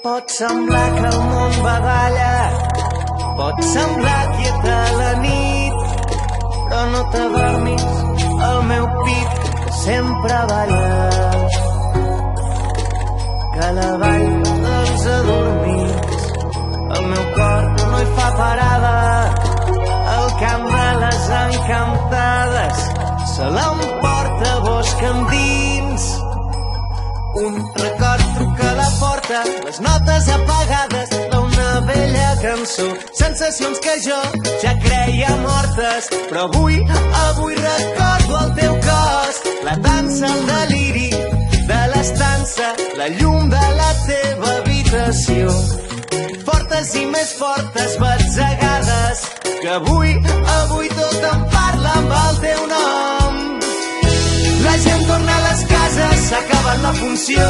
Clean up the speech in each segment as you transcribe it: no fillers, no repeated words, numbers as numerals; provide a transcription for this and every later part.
Pot semblar que el món badalla, pot semblar quieta la nit, però no t'adormis, el meu pit que sempre balla. Que la vall dels adormits, el meu cor no hi fa parada, el camp de les encantades se l'emporta bosc endins. Un record truca a la porta, les notes apagades d'una vella cançó, sensacions que jo ja creia mortes, però avui recordo el teu cos, la dansa, el deliri de l'estança, la llum de la teva habitació, fortes i més fortes batzegades, que avui tot em parla amb el teu nom. La gent torna a les cases, s'ha acabat la funció,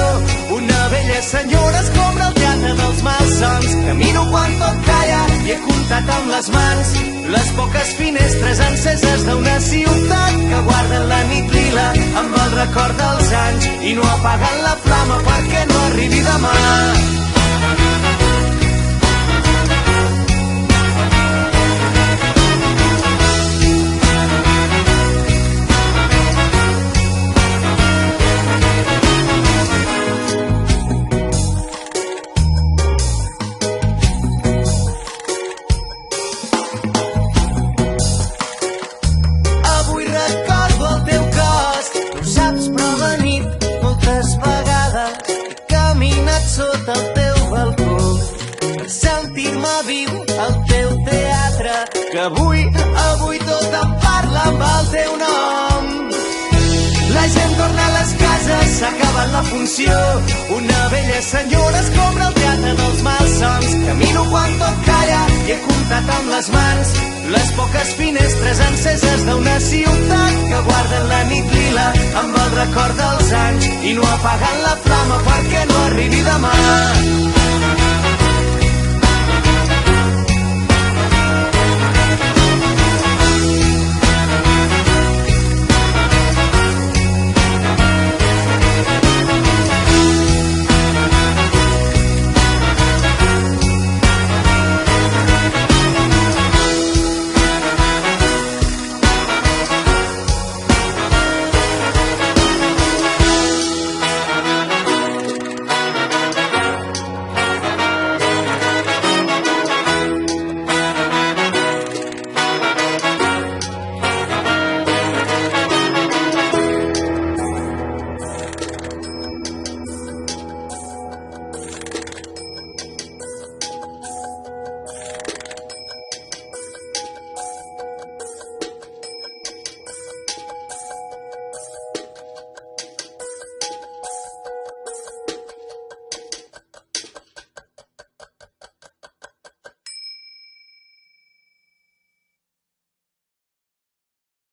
una vella senyora escombra el teatre dels malsons. Camino quan tot calla i he comptat amb les mans les poques finestres enceses d'una ciutat que guarden la nit lila amb el record dels anys i no apaguen la flama perquè no arribi demà. Sota el teu balcó per sentir-me viu al teu teatre, que avui tot em parla amb el teu nom. La gent torna a les cases, s'ha acabat la funció, una vella senyora escombra el teatre dels malsons. Camino quan tot calla i he comptat amb les mans les poques finestres enceses d'una ciutat que guarden la nit lila amb el record dels anys i no apaguen la flama perquè no arribi demà.